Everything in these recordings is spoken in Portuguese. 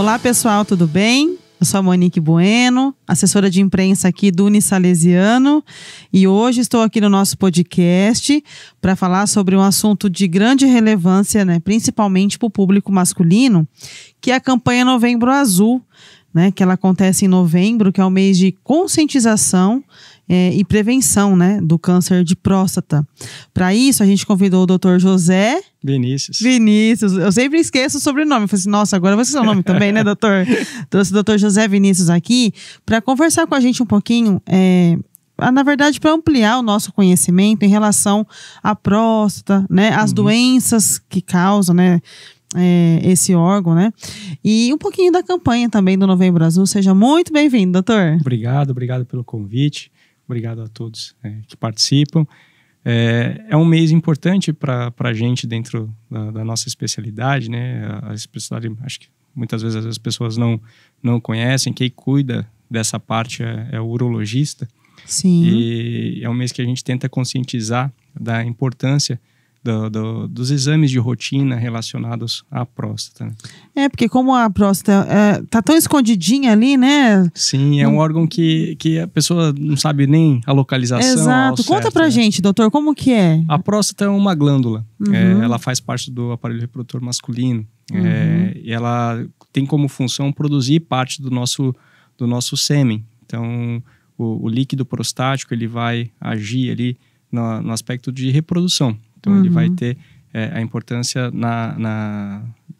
Olá pessoal, tudo bem? Eu sou a Monique Bueno, assessora de imprensa aqui do Unisalesiano, e hoje estou aqui no nosso podcast para falar sobre um assunto de grande relevância, né, principalmente para o público masculino, que é a campanha Novembro Azul, né, que ela acontece em novembro, que é o mês de conscientização e prevenção, né, do câncer de próstata. Para isso, a gente convidou o Dr. José Vinícius. Eu sempre esqueço o sobrenome. Eu falei assim, nossa, agora vai ser o nome também, né, doutor? Trouxe o Dr. José Vinícius aqui para conversar com a gente um pouquinho, na verdade, para ampliar o nosso conhecimento em relação à próstata, né, as doenças que causam, né, esse órgão, né? E um pouquinho da campanha também do Novembro Azul. Seja muito bem-vindo, doutor. Obrigado pelo convite. Obrigado a todos que participam. É um mês importante para a gente dentro da nossa especialidade, né? A especialidade, acho que muitas vezes as pessoas não conhecem. Quem cuida dessa parte é o urologista. Sim. E é um mês que a gente tenta conscientizar da importância dos exames de rotina relacionados à próstata. Porque como a próstata tá tão escondidinha ali, né? Sim, é um órgão que a pessoa não sabe nem a localização. Exato. Conta certo, pra gente, doutor, como que é? A próstata é uma glândula. Ela faz parte do aparelho reprodutor masculino. E ela tem como função produzir parte do nosso sêmen. Então, o líquido prostático ele vai agir ali no aspecto de reprodução. Então, ele vai ter a importância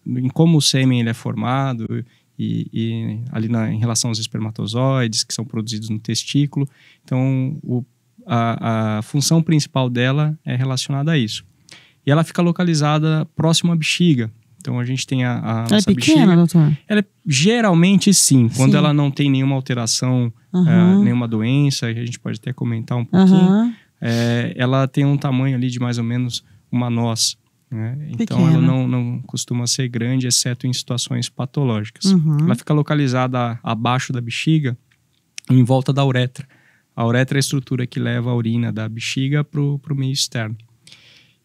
em como o sêmen ele é formado e ali em relação aos espermatozoides que são produzidos no testículo. Então, a função principal dela é relacionada a isso. E ela fica localizada próximo à bexiga. Então, a gente tem a nossa bexiga. Ela é pequena, doutor? Ela geralmente sim. Quando ela não tem nenhuma alteração, nenhuma doença, a gente pode até comentar um pouquinho. Ela tem um tamanho ali de mais ou menos uma noz, né? Então ela não costuma ser grande, exceto em situações patológicas. Ela fica localizada abaixo da bexiga, em volta da uretra. A uretra é a estrutura que leva a urina da bexiga para o meio externo.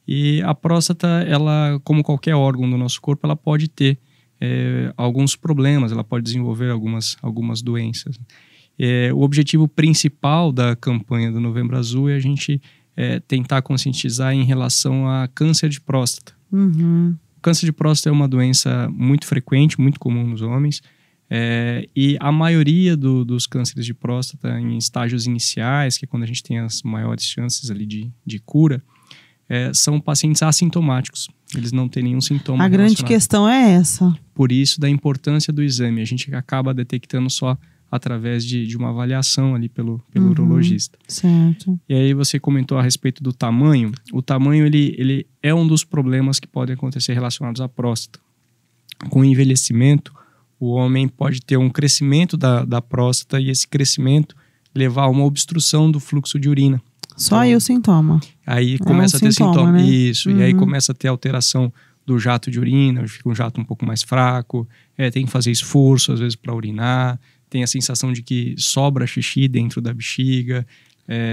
E a próstata, ela, como qualquer órgão do nosso corpo, ela pode ter alguns problemas, ela pode desenvolver algumas doenças. O objetivo principal da campanha do Novembro Azul é a gente tentar conscientizar em relação a câncer de próstata. O câncer de próstata é uma doença muito frequente, muito comum nos homens, e a maioria dos cânceres de próstata em estágios iniciais, que é quando a gente tem as maiores chances ali de cura, são pacientes assintomáticos. Eles não têm nenhum sintoma relacionado. A grande questão é essa. Por isso, da importância do exame. A gente acaba detectando só através de uma avaliação ali pelo urologista. Certo. E aí você comentou a respeito do tamanho. O tamanho, ele é um dos problemas que podem acontecer relacionados à próstata. Com o envelhecimento, o homem pode ter um crescimento da próstata e esse crescimento levar a uma obstrução do fluxo de urina. Só aí o sintoma. Aí começa a ter sintoma. Né? Isso. E aí começa a ter alteração do jato de urina, fica um jato um pouco mais fraco, tem que fazer esforço às vezes para urinar, tem a sensação de que sobra xixi dentro da bexiga.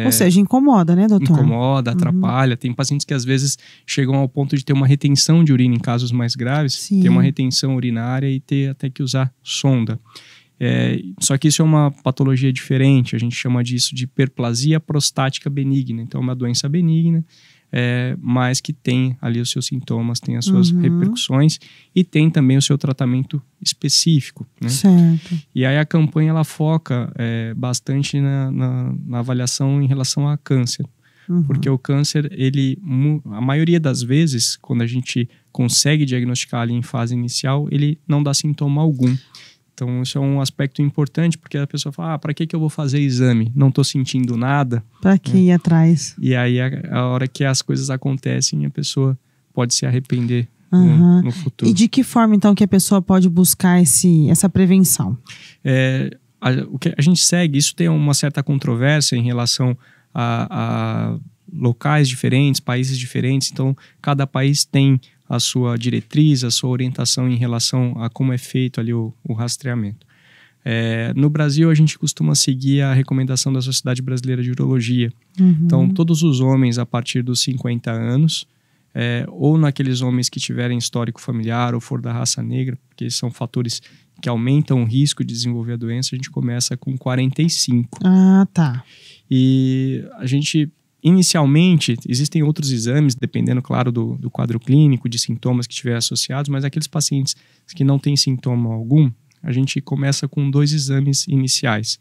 Ou seja, incomoda, né, doutor? Incomoda, atrapalha. Tem pacientes que às vezes chegam ao ponto de ter uma retenção de urina em casos mais graves. Sim. Ter uma retenção urinária e ter até que usar sonda. Só que isso é uma patologia diferente. A gente chama disso de hiperplasia prostática benigna. Então é uma doença benigna, mas que tem ali os seus sintomas, tem as suas repercussões e tem também o seu tratamento específico, né? Certo. E aí a campanha ela foca bastante na avaliação em relação a câncer. Porque o câncer, a maioria das vezes, quando a gente consegue diagnosticar ali em fase inicial, ele não dá sintoma algum. Então, isso é um aspecto importante, porque a pessoa fala, para que eu vou fazer exame? Não estou sentindo nada. Para que ir atrás? E aí, a hora que as coisas acontecem, a pessoa pode se arrepender no futuro. E de que forma, então, que a pessoa pode buscar essa prevenção? O que a gente segue, isso tem uma certa controvérsia em relação a locais diferentes, países diferentes. Então, cada país tem a sua diretriz, a sua orientação em relação a como é feito ali o rastreamento. No Brasil, a gente costuma seguir a recomendação da Sociedade Brasileira de Urologia. Então, todos os homens a partir dos 50 anos ou naqueles homens que tiverem histórico familiar ou for da raça negra, porque são fatores que aumentam o risco de desenvolver a doença, a gente começa com 45. Ah, tá. E a gente, inicialmente, existem outros exames, dependendo, claro, do quadro clínico, de sintomas que estiverem associados, mas aqueles pacientes que não têm sintoma algum, a gente começa com 2 exames iniciais,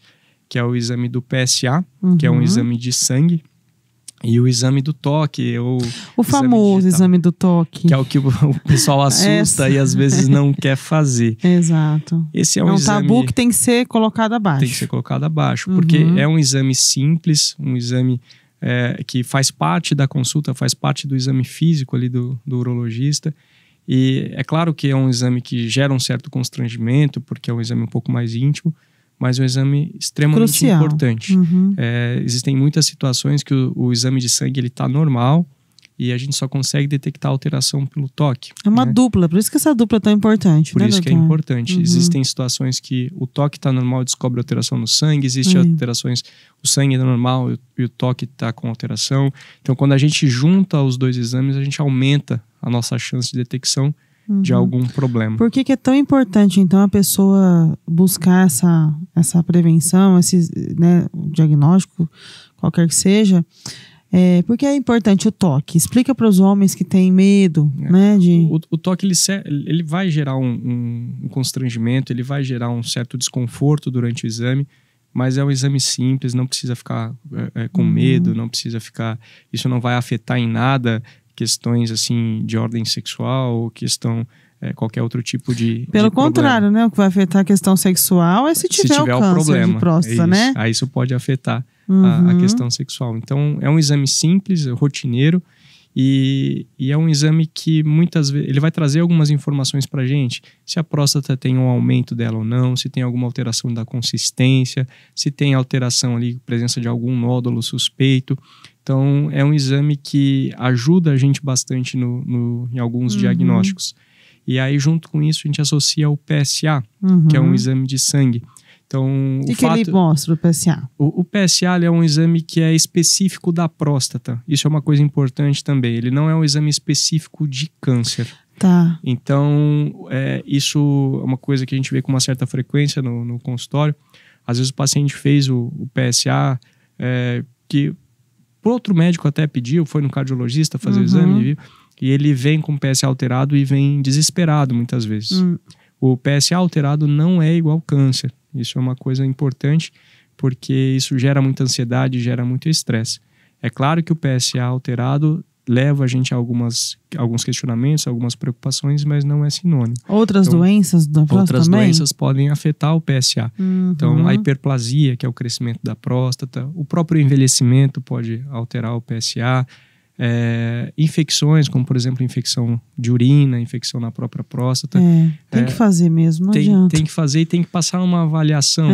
que é o exame do PSA, que é um exame de sangue, e o exame do toque, o famoso exame do toque. Que é o que o pessoal assusta e às vezes não quer fazer. Exato. Esse é um exame... tabu que tem que ser colocado abaixo. Tem que ser colocado abaixo, porque é um exame simples, um exame que faz parte da consulta, faz parte do exame físico ali do urologista. E é claro que é um exame que gera um certo constrangimento, porque é um exame um pouco mais íntimo, mas é um exame extremamente crucial. Importante. Existem muitas situações que o exame de sangue está normal e a gente só consegue detectar alteração pelo toque. É uma dupla, por isso que essa dupla é tão importante. Por né, isso doutor? que é importante. Existem situações que o toque está normal e descobre alteração no sangue, existem alterações, o sangue é normal e o toque está com alteração. Então, quando a gente junta os 2 exames, a gente aumenta a nossa chance de detecção de algum problema. Por que é tão importante, então, a pessoa buscar essa prevenção, né, o diagnóstico, qualquer que seja? Porque é importante o toque. Explica para os homens que têm medo, né? O toque, ele vai gerar um constrangimento, ele vai gerar um certo desconforto durante o exame, mas é um exame simples, não precisa ficar com medo, não precisa ficar... Isso não vai afetar em nada questões assim de ordem sexual ou qualquer outro tipo de Pelo contrário, né? O que vai afetar a questão sexual é se tiver o câncer problema, de próstata, né? Aí isso pode afetar a questão sexual. Então, é um exame simples, rotineiro, e é um exame que muitas vezes ele vai trazer algumas informações pra gente, se a próstata tem um aumento dela ou não, se tem alguma alteração da consistência, se tem alteração ali, presença de algum nódulo suspeito. Então, é um exame que ajuda a gente bastante em alguns diagnósticos. E aí, junto com isso, a gente associa o PSA, que é um exame de sangue. Então, que ele mostra, o PSA? O PSA é um exame que é específico da próstata. Isso é uma coisa importante também. Ele não é um exame específico de câncer. Tá. Então, isso é uma coisa que a gente vê com uma certa frequência no consultório. Às vezes o paciente fez o PSA, que por outro médico até pediu, foi no cardiologista fazer o exame, viu? E ele vem com o PSA alterado e vem desesperado muitas vezes. O PSA alterado não é igual câncer. Isso é uma coisa importante, porque isso gera muita ansiedade, gera muito estresse. É claro que o PSA alterado leva a gente a alguns questionamentos, algumas preocupações, mas não é sinônimo. Outras doenças da próstata Outras também? doenças podem afetar o PSA. Então, a hiperplasia, que é o crescimento da próstata, o próprio envelhecimento pode alterar o PSA, infecções, como por exemplo infecção de urina, infecção na própria próstata. Tem que fazer mesmo, não adianta. Tem que fazer e tem que passar uma avaliação,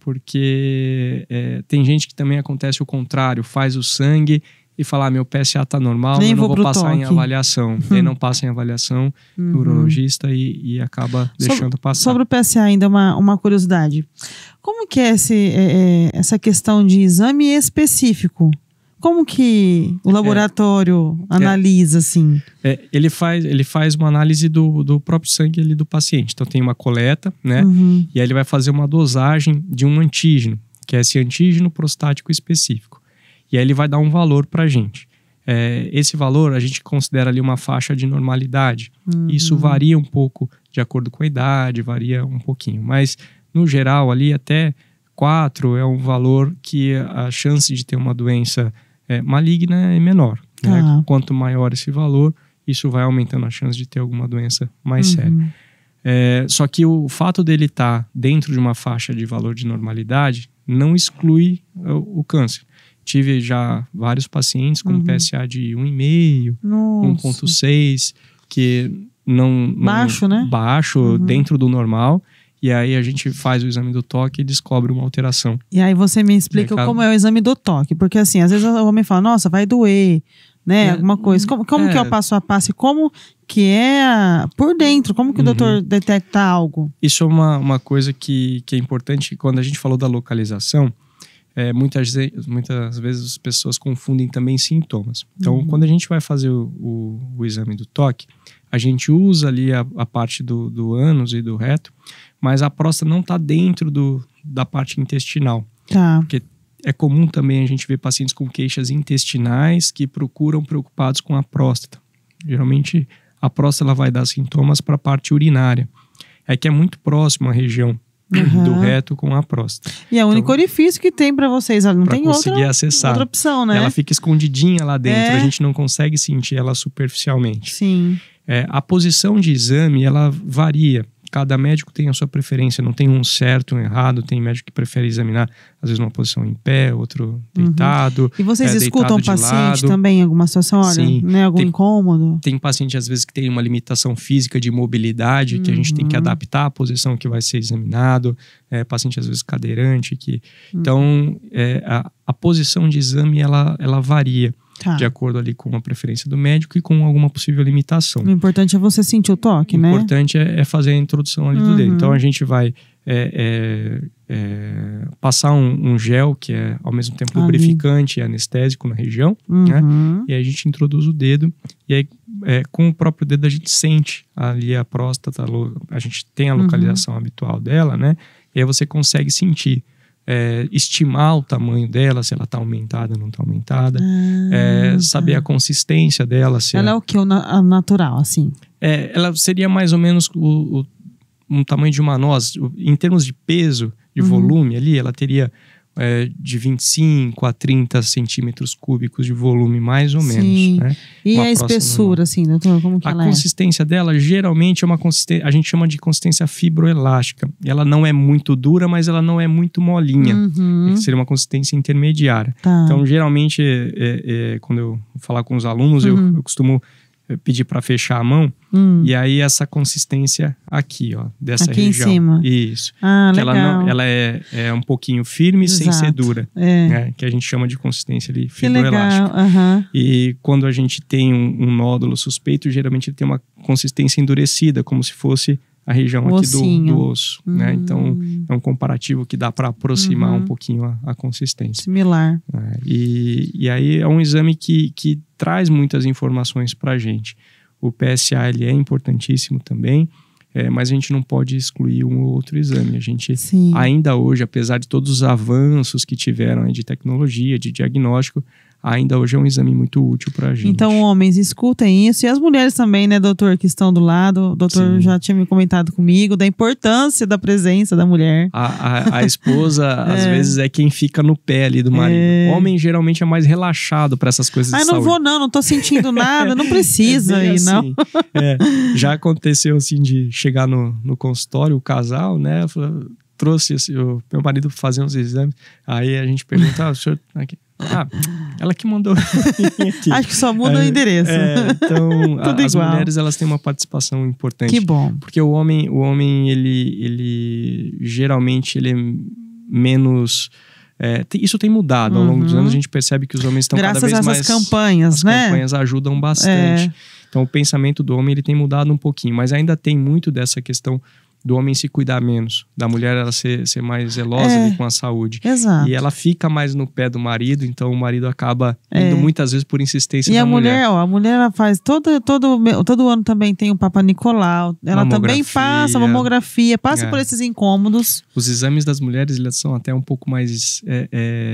porque tem gente que também acontece o contrário, faz o sangue e fala, meu PSA tá normal, eu não vou passar em avaliação. Ele não passa em avaliação no urologista e acaba deixando passar. Sobre o PSA ainda, uma curiosidade. Como que é essa questão de exame específico? Como que o laboratório analisa, assim? Ele faz uma análise do próprio sangue ali do paciente. Então tem uma coleta, né? E aí ele vai fazer uma dosagem de um antígeno, que é esse antígeno prostático específico. E aí ele vai dar um valor pra gente. Esse valor a gente considera ali uma faixa de normalidade. Isso varia um pouco de acordo com a idade, varia um pouquinho. Mas, no geral, ali até 4 é um valor que a chance de ter uma doença maligna é menor. Né? Quanto maior esse valor, isso vai aumentando a chance de ter alguma doença mais séria. Só que o fato dele estar dentro de uma faixa de valor de normalidade não exclui o câncer. Tive já vários pacientes com PSA de 1,5, 1,6, que não... Baixo, né? Baixo, dentro do normal. E aí a gente faz o exame do toque e descobre uma alteração. E aí você me explica como é o exame do toque. Porque assim, às vezes o homem fala, nossa, vai doer, né? Alguma coisa. Como que é o passo a passo? E como que é por dentro? Como que o doutor detecta algo? Isso é uma coisa que é importante. Quando a gente falou da localização, muitas vezes as pessoas confundem também sintomas. Então, quando a gente vai fazer o exame do toque, a gente usa ali a parte do ânus e do reto, mas a próstata não está dentro da parte intestinal. Tá. Porque é comum também a gente ver pacientes com queixas intestinais que procuram preocupados com a próstata. Geralmente, a próstata ela vai dar sintomas para a parte urinária. É que é muito próximo a região do reto com a próstata. E é o único orifício que tem para vocês, não tem outra opção, né? Ela fica escondidinha lá dentro, a gente não consegue sentir ela superficialmente. Sim. A posição de exame, ela varia. Cada médico tem a sua preferência, não tem um certo, um errado. Tem médico que prefere examinar, às vezes, numa posição em pé, outro deitado. E vocês escutam o paciente também em alguma situação? Olha, sim, né, algum incômodo? Tem paciente, às vezes, que tem uma limitação física de mobilidade, que a gente tem que adaptar a posição que vai ser examinado. Paciente, às vezes, cadeirante. Então, a posição de exame, ela varia. Tá. De acordo ali com a preferência do médico e com alguma possível limitação. O importante é você sentir o toque, né? O importante é fazer a introdução ali do dedo. Então a gente vai passar um gel que é ao mesmo tempo lubrificante e anestésico na região, né? E aí a gente introduz o dedo e aí com o próprio dedo a gente sente ali a próstata, a gente tem a localização habitual dela, né? E aí você consegue sentir. Estimar o tamanho dela, se ela está aumentada ou não está aumentada, saber a consistência dela. Ela é o que? O natural, assim? Ela seria mais ou menos um tamanho de uma noz. Em termos de peso, de volume ali, ela teria de 25 a 30 centímetros cúbicos de volume, mais ou menos. Né? E a espessura, assim, doutor, como que ela é? A consistência dela, geralmente, é uma consistência, a gente chama de consistência fibroelástica. Ela não é muito dura, mas ela não é muito molinha. Seria uma consistência intermediária. Tá. Então, geralmente, quando eu falar com os alunos, eu costumo pedir para fechar a mão, e aí essa consistência aqui, ó, dessa aqui região. Em cima. Isso. Que legal. Ela é um pouquinho firme, sem ser dura. Né? Que a gente chama de consistência ali, fibroelástica. E quando a gente tem um nódulo suspeito, geralmente ele tem uma consistência endurecida, como se fosse a região aqui do osso. Né? Então, é um comparativo que dá para aproximar um pouquinho a consistência. Similar. E aí é um exame que traz muitas informações para a gente. O PSA ele é importantíssimo também, mas a gente não pode excluir um ou outro exame. A gente ainda hoje, apesar de todos os avanços que tiveram de tecnologia, de diagnóstico, ainda hoje é um exame muito útil para a gente. Então, homens, escutem isso. E as mulheres também, né, doutor, que estão do lado. O doutor já tinha me comentado comigo da importância da presença da mulher. A esposa, às vezes, é quem fica no pé ali do marido. O homem, geralmente, é mais relaxado para essas coisas de saúde. Não tô sentindo nada, não precisa ir, não. Já aconteceu, assim, de chegar no consultório, o casal, né, trouxe o meu marido para fazer uns exames. Aí a gente pergunta, o senhor... ela que mandou aqui. Acho que só muda o endereço. Então, as igual. mulheres, elas têm uma participação importante. Que bom. Porque o homem ele geralmente, ele é menos... isso tem mudado ao longo dos anos. A gente percebe que os homens estão cada vez mais... Graças a essas campanhas, né? As campanhas ajudam bastante. Então, o pensamento do homem, ele tem mudado um pouquinho. Mas ainda tem muito dessa questão do homem se cuidar menos, da mulher ela ser mais zelosa ali com a saúde. Exato. E ela fica mais no pé do marido, então o marido acaba indo muitas vezes por insistência da mulher. A mulher ela faz todo ano também tem o Papa Nicolau, ela também passa mamografia, passa por esses incômodos. Os exames das mulheres, eles são até um pouco mais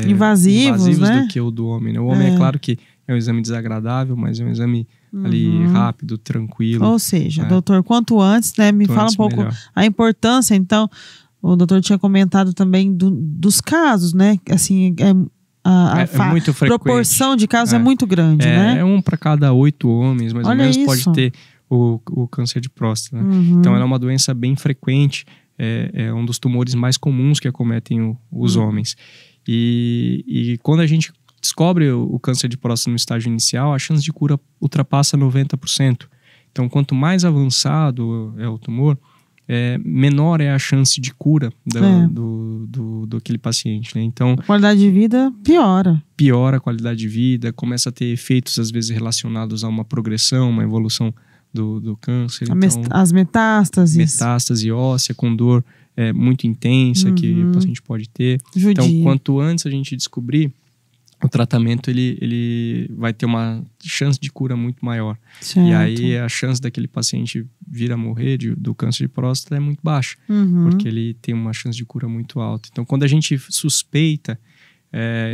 invasivos, né? do que o do homem, né? O homem é claro que é um exame desagradável, mas é um exame ali rápido, tranquilo. Ou seja, doutor, quanto antes, né? Me fala um pouco a importância, então, o doutor tinha comentado também dos casos, né? Assim, a muito frequente. Proporção de casos é muito grande, né? É um para cada 8 homens, mais ou menos, pode ter o câncer de próstata. Né? Então, ela é uma doença bem frequente, é um dos tumores mais comuns que acometem os homens. E quando a gente descobre o câncer de próstata no estágio inicial, a chance de cura ultrapassa 90%. Então, quanto mais avançado é o tumor, menor é a chance de cura do aquele paciente, né? Então, a qualidade de vida piora. Piora a qualidade de vida, começa a ter efeitos, às vezes, relacionados a uma progressão, uma evolução do câncer. As metástases. Metástase óssea, com dor muito intensa que o paciente pode ter. Judia. Então, quanto antes a gente descobrir, o tratamento ele vai ter uma chance de cura muito maior. Certo. E aí a chance daquele paciente vir a morrer do câncer de próstata é muito baixa, porque ele tem uma chance de cura muito alta. Então, quando a gente suspeita,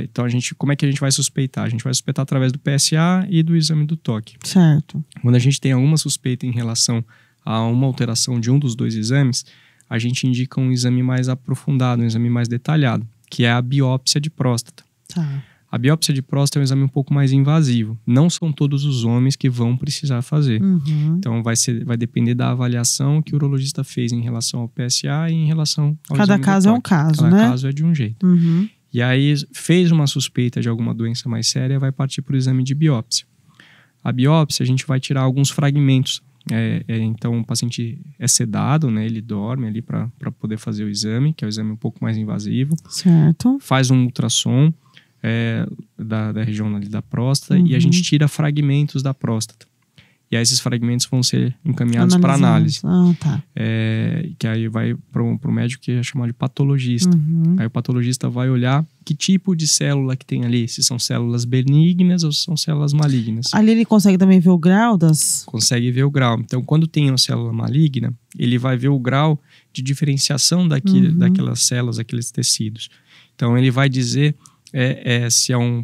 então como é que a gente vai suspeitar? A gente vai suspeitar através do PSA e do exame do toque. Certo. Quando a gente tem alguma suspeita em relação a uma alteração de um dos dois exames, a gente indica um exame mais aprofundado, um exame mais detalhado, que é a biópsia de próstata. Tá. A biópsia de próstata é um exame um pouco mais invasivo. Não são todos os homens que vão precisar fazer. Então, vai depender da avaliação que o urologista fez em relação ao PSA e em relação ao Cada exame caso do é um toque. caso, Cada né? caso é de um jeito. E aí, fez uma suspeita de alguma doença mais séria, vai partir para o exame de biópsia. A biópsia, a gente vai tirar alguns fragmentos. Então, o paciente é sedado, né? Ele dorme ali para poder fazer o exame, que é o exame um pouco mais invasivo. Certo. Faz um ultrassom da região ali da próstata e a gente tira fragmentos da próstata. E aí esses fragmentos vão ser encaminhados para análise. Tá. Que aí vai para o médico que é chamado de patologista. Aí o patologista vai olhar que tipo de célula que tem ali, se são células benignas ou se são células malignas. Ali ele consegue também ver o grau das... Consegue ver o grau. Então, quando tem uma célula maligna, ele vai ver o grau de diferenciação daquelas células, daqueles tecidos. Então, ele vai dizer se é um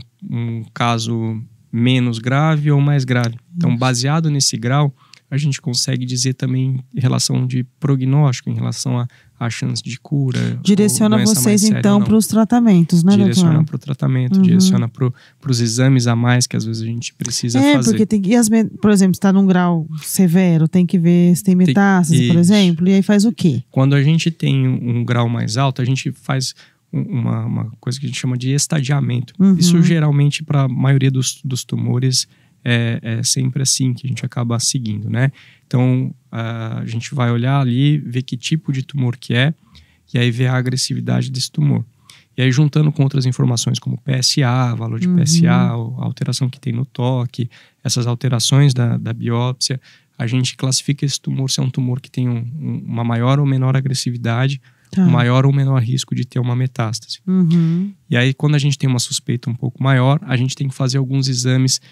caso menos grave ou mais grave. Então, baseado nesse grau, a gente consegue dizer também em relação de prognóstico, em relação à chance de cura. Direciona vocês, então, para os tratamentos, né, doutor? Direciona para o tratamento, direciona para os exames a mais que às vezes a gente precisa fazer. Porque tem que, por exemplo, se está num grau severo, tem que ver se tem metástase, por exemplo, e aí faz o quê? Quando a gente tem um grau mais alto, a gente faz uma coisa que a gente chama de estadiamento. Isso geralmente para a maioria dos tumores é sempre assim que a gente acaba seguindo, né? Então a gente vai olhar ali, ver que tipo de tumor que é e aí ver a agressividade desse tumor. E aí juntando com outras informações como PSA, valor de PSA, a alteração que tem no toque, essas alterações da biópsia, a gente classifica esse tumor se é um tumor que tem uma maior ou menor agressividade, um maior ou menor risco de ter uma metástase. E aí, quando a gente tem uma suspeita um pouco maior, a gente tem que fazer alguns exames,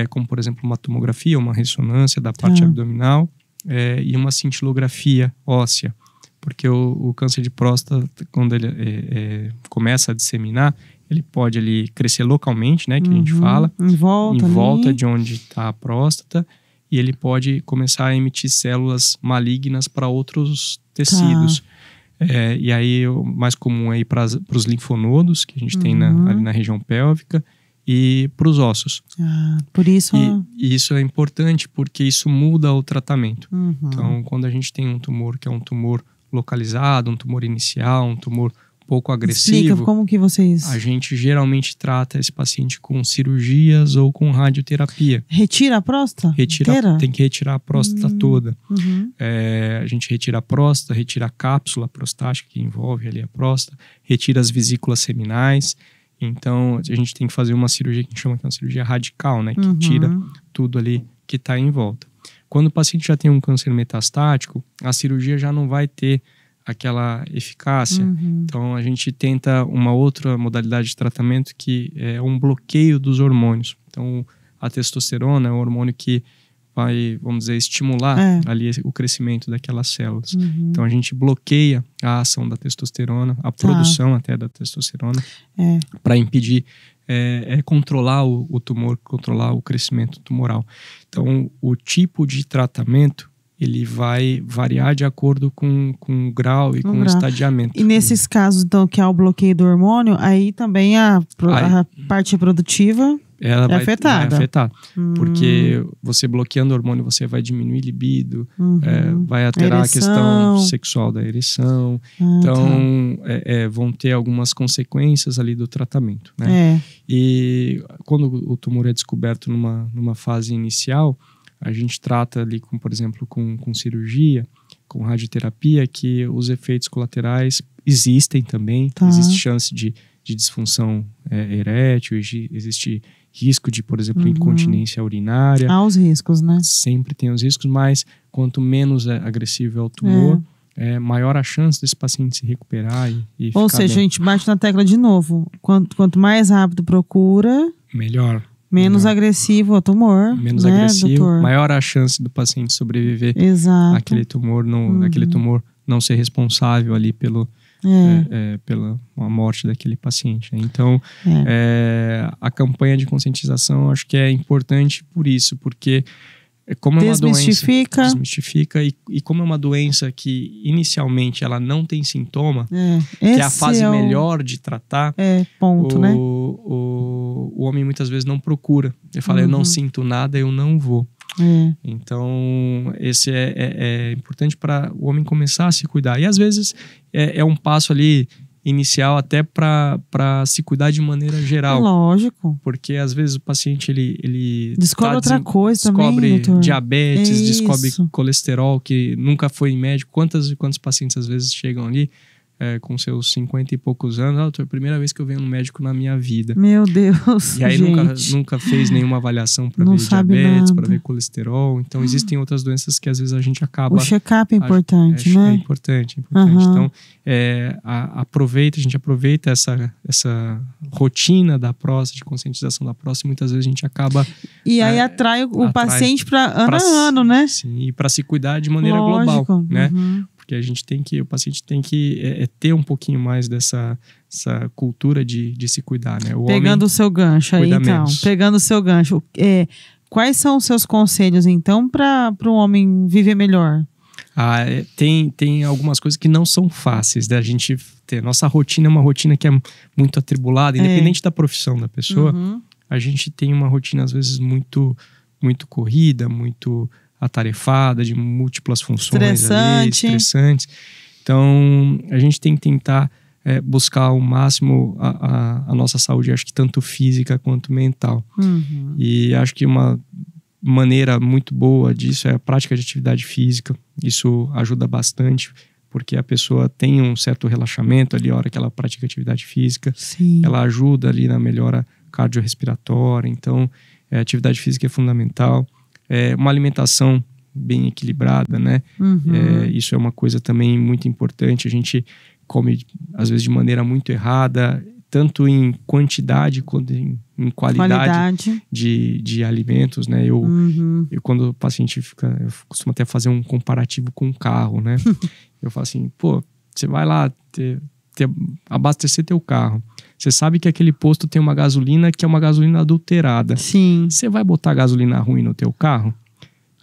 como, por exemplo, uma tomografia, uma ressonância da parte abdominal e uma cintilografia óssea. Porque o câncer de próstata, quando ele começa a disseminar, ele pode ali crescer localmente, né, que a gente fala, em volta de onde está a próstata, e ele pode começar a emitir células malignas para outros tecidos. E aí o mais comum é ir para os linfonodos que a gente tem ali na região pélvica e para os ossos. Por isso... E isso é importante porque isso muda o tratamento. Então, quando a gente tem um tumor que é um tumor localizado, um tumor inicial, um tumor pouco agressivo... Explica como que vocês... A gente geralmente trata esse paciente com cirurgias ou com radioterapia. Retira a próstata? Tem que retirar a próstata toda. A gente retira a próstata, retira a cápsula prostática que envolve ali a próstata, retira as vesículas seminais. Então, a gente tem que fazer uma cirurgia que a gente chama de uma cirurgia radical, né? Que tira tudo ali que está em volta. Quando o paciente já tem um câncer metastático, a cirurgia já não vai ter aquela eficácia. Então, a gente tenta uma outra modalidade de tratamento que é um bloqueio dos hormônios. Então, a testosterona é um hormônio que vai, vamos dizer, estimular ali o crescimento daquelas células. Então, a gente bloqueia a ação da testosterona, a produção até da testosterona, para impedir, controlar o tumor, controlar o crescimento tumoral. Então, o tipo de tratamento ele vai variar de acordo com o grau e com o estadiamento. E nesses casos, então, que há o bloqueio do hormônio, aí também a parte reprodutiva vai afetada. Vai afetar. Porque você bloqueando o hormônio, você vai diminuir libido, vai alterar a questão sexual da ereção. Então, vão ter algumas consequências ali do tratamento, né? E quando o tumor é descoberto numa fase inicial, a gente trata ali, por exemplo, com cirurgia, com radioterapia, que os efeitos colaterais existem também. Existe chance de disfunção erétil, existe risco de, por exemplo, incontinência urinária. Há os riscos, né? Sempre tem os riscos, mas quanto menos agressivo é o tumor, maior a chance desse paciente se recuperar e Ou ficar seja, bem. a gente bate na tecla de novo. Quanto mais rápido procura, Melhor. menos agressivo o tumor. Menos né, agressivo, doutor? maior a chance do paciente sobreviver Exato. àquele tumor, aquele tumor não ser responsável ali pela morte daquele paciente. Né? Então, a campanha de conscientização acho que é importante por isso, porque como é uma doença, desmistifica e como é uma doença que inicialmente ela não tem sintoma, que é a fase melhor de tratar, o homem muitas vezes não procura. Ele fala, eu não sinto nada, eu não vou. Então, esse é importante para o homem começar a se cuidar. E às vezes é um passo ali inicial até para se cuidar de maneira geral. Lógico. Porque às vezes o paciente ele descobre outra coisa descobre também, doutor. Diabetes, descobre colesterol, que nunca foi em médico. Quantos pacientes às vezes chegam ali com seus 50 e poucos anos, doutor, é a primeira vez que eu venho no médico na minha vida. Meu Deus, e aí nunca fez nenhuma avaliação para ver diabetes, para ver colesterol. Então existem outras doenças que às vezes a gente acaba... O check-up é importante, né? É importante. Então a gente aproveita essa rotina da próstata, de conscientização da próstata, e muitas vezes a gente acaba... E aí atrai o paciente para ano a ano, né? Sim, e para se cuidar de maneira global, né? Porque o paciente tem que ter um pouquinho mais essa cultura de se cuidar, né? Pegando o seu gancho aí, então. Pegando o seu gancho. Quais são os seus conselhos, então, para o homem viver melhor? Tem algumas coisas que não são fáceis da gente ter. Nossa rotina é uma rotina que é muito atribulada, independente da profissão da pessoa. A gente tem uma rotina, às vezes, muito, muito corrida, muito atarefada, de múltiplas funções estressantes. Então, a gente tem que tentar buscar ao máximo a nossa saúde, acho que tanto física quanto mental. E acho que uma maneira muito boa disso é a prática de atividade física. Isso ajuda bastante, porque a pessoa tem um certo relaxamento ali, a hora que ela pratica atividade física. Sim. Ela ajuda ali na melhora cardiorrespiratória. Então, a atividade física é fundamental. Uma alimentação bem equilibrada, né? Isso é uma coisa também muito importante. A gente come, às vezes, de maneira muito errada, tanto em quantidade quanto em qualidade. De alimentos, né? Eu quando o paciente eu costumo até fazer um comparativo com um carro, né? Eu falo assim, você vai lá abastecer teu carro. Você sabe que aquele posto tem uma gasolina que é uma gasolina adulterada. Sim. Você vai botar gasolina ruim no teu carro?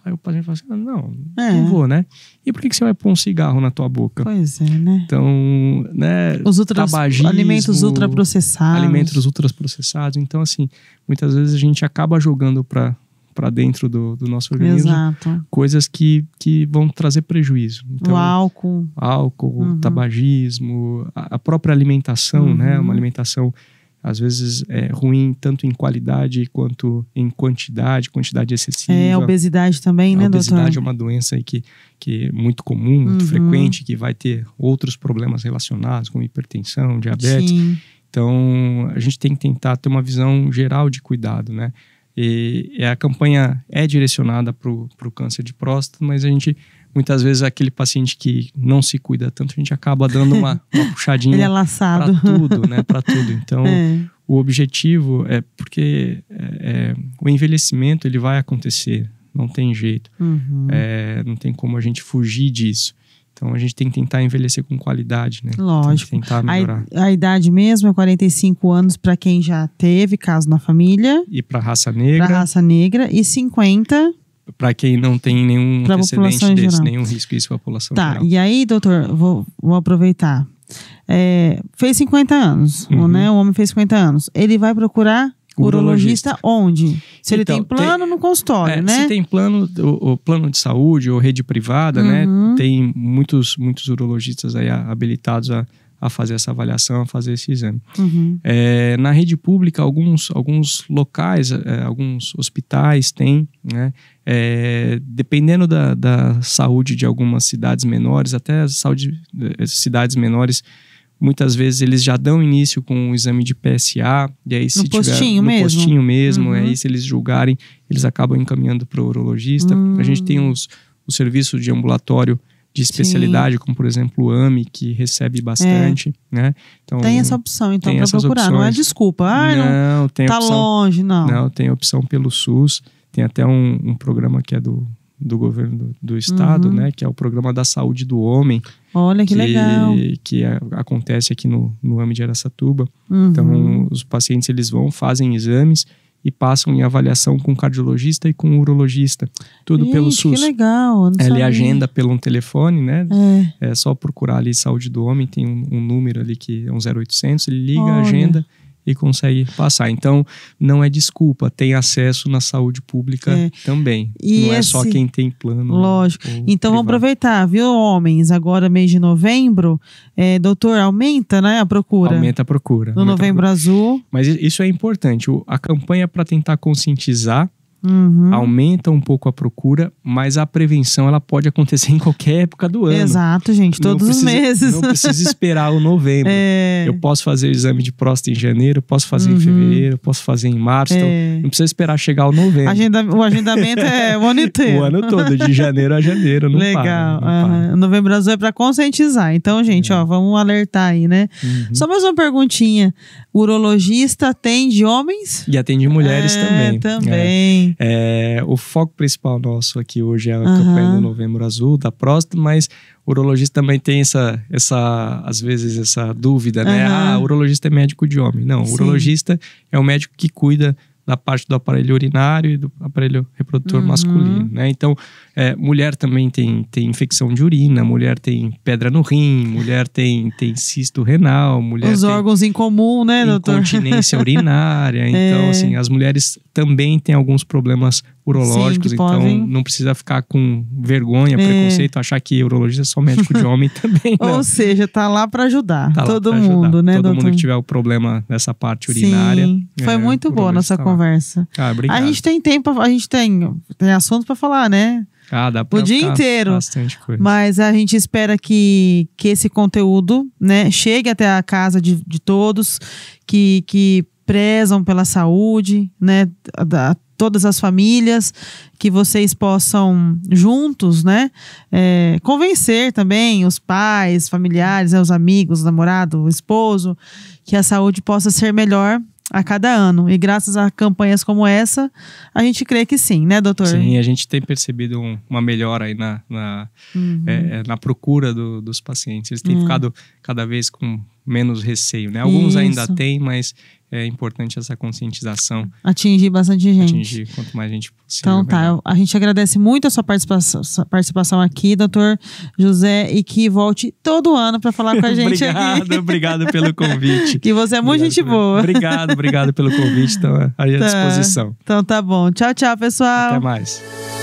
Aí o paciente fala assim, não vou, né? E por que você vai pôr um cigarro na tua boca? Pois é, né? Então, né? Tabagismo, alimentos ultraprocessados. Então, assim, muitas vezes a gente acaba jogando para dentro do nosso organismo. Exato. Coisas que vão trazer prejuízo. Então, o álcool, tabagismo, a própria alimentação, né? Uma alimentação às vezes ruim tanto em qualidade quanto em quantidade excessiva. A obesidade também, né, doutor? A obesidade é uma doença aí que é muito comum, muito frequente, que vai ter outros problemas relacionados, como hipertensão, diabetes. Sim. Então, a gente tem que tentar ter uma visão geral de cuidado, né? E a campanha é direcionada para o câncer de próstata, mas a gente, muitas vezes, aquele paciente que não se cuida tanto, a gente acaba dando uma puxadinha para tudo, né? Para tudo. Então, o objetivo é porque o envelhecimento ele vai acontecer, não tem jeito. Não tem como a gente fugir disso. Então, a gente tem que tentar envelhecer com qualidade, né? Lógico. Tem que tentar melhorar. A idade mesmo é 45 anos para quem já teve caso na família. E para a raça negra. E 50... para quem não tem nenhum antecedente desse, nenhum risco isso para a população geral. Tá, e aí, doutor, vou aproveitar. Fez 50 anos, né? O homem fez 50 anos. Ele vai procurar urologista onde? Se ele tem plano no consultório, né? Se tem plano, o plano de saúde ou rede privada, né? Tem muitos urologistas aí habilitados a fazer essa avaliação, a fazer esse exame. Na rede pública, alguns locais, alguns hospitais têm, né? Dependendo da saúde de algumas cidades menores, até cidades menores, muitas vezes eles já dão início com um exame de PSA, e aí se postinho mesmo, aí se eles julgarem, eles acabam encaminhando para o urologista. A gente tem os serviços de ambulatório de especialidade, como por exemplo o AME, que recebe bastante, né? Então, tem essa opção, então, para procurar. Opções. Não é desculpa. Não, tem tá opção, longe, não. Não, tem opção pelo SUS. Tem até um programa que é do governo do estado, né? Que é o Programa da Saúde do Homem. Olha, que legal. Que acontece aqui no AME de Araçatuba. Então, os pacientes, eles fazem exames e passam em avaliação com cardiologista e com urologista. Tudo pelo SUS. Que legal. Ele agenda pelo telefone, né? É só procurar ali Saúde do Homem, tem um número ali que é um 0800, ele liga, agenda e consegue passar. Então, não é desculpa, tem acesso na saúde pública também. E não é só quem tem plano. Lógico. Então, vamos aproveitar, viu, homens? Agora, mês de novembro, doutor, aumenta, né, a procura? Aumenta a procura. No Novembro Azul. Mas isso é importante. A campanha para tentar conscientizar aumenta um pouco a procura, mas a prevenção ela pode acontecer em qualquer época do ano. Exato, gente, todos os meses. Não precisa esperar o novembro. Eu posso fazer o exame de próstata em janeiro, posso fazer em fevereiro, posso fazer em março. Então não precisa esperar chegar o novembro. O agendamento é o ano inteiro. O ano todo, de janeiro a janeiro, não legal. para. O Novembro Azul é para conscientizar. Então, gente, vamos alertar aí, né? Só mais uma perguntinha. O urologista atende homens? E atende mulheres também. Também. O foco principal nosso aqui hoje é a campanha do Novembro Azul, da próstata, mas o urologista também tem às vezes, essa dúvida, né? O urologista é médico de homem. Não, o urologista é o médico que cuida da parte do aparelho urinário e do aparelho reprodutor masculino, né? Então, mulher também tem infecção de urina, mulher tem pedra no rim, mulher tem cisto renal, mulher os órgãos em comum, né, doutor? Incontinência urinária. Então, assim, as mulheres também têm alguns problemas urológicos, então não precisa ficar com vergonha, preconceito, achar que urologista é só médico de homem também. Não. Ou seja, tá lá para ajudar todo mundo, né, todo doutor? mundo que tiver o problema nessa parte urinária. Sim, foi muito boa a nossa conversa. Obrigado. A gente tem tempo, a gente tem assunto para falar, né? Dá pra o dia inteiro. Bastante coisa. Mas a gente espera que esse conteúdo, né, chegue até a casa de todos que prezam pela saúde, né, todas as famílias, que vocês possam juntos, né, convencer também os pais, familiares, os amigos, o namorado, o esposo, que a saúde possa ser melhor a cada ano. E graças a campanhas como essa, a gente crê que sim, né, doutor? Sim, a gente tem percebido uma melhora aí na procura dos pacientes. Eles têm ficado cada vez com menos receio, né? Alguns ainda têm, mas é importante essa conscientização. Atingir bastante gente. Atingir quanto mais gente possível. Então tá, a gente agradece muito a sua participação aqui, doutor José, e que volte todo ano para falar com a gente aqui. Obrigado pelo convite. Que você é muito gente boa. Obrigado pelo convite, então aí à disposição. Então tá bom. Tchau, pessoal. Até mais.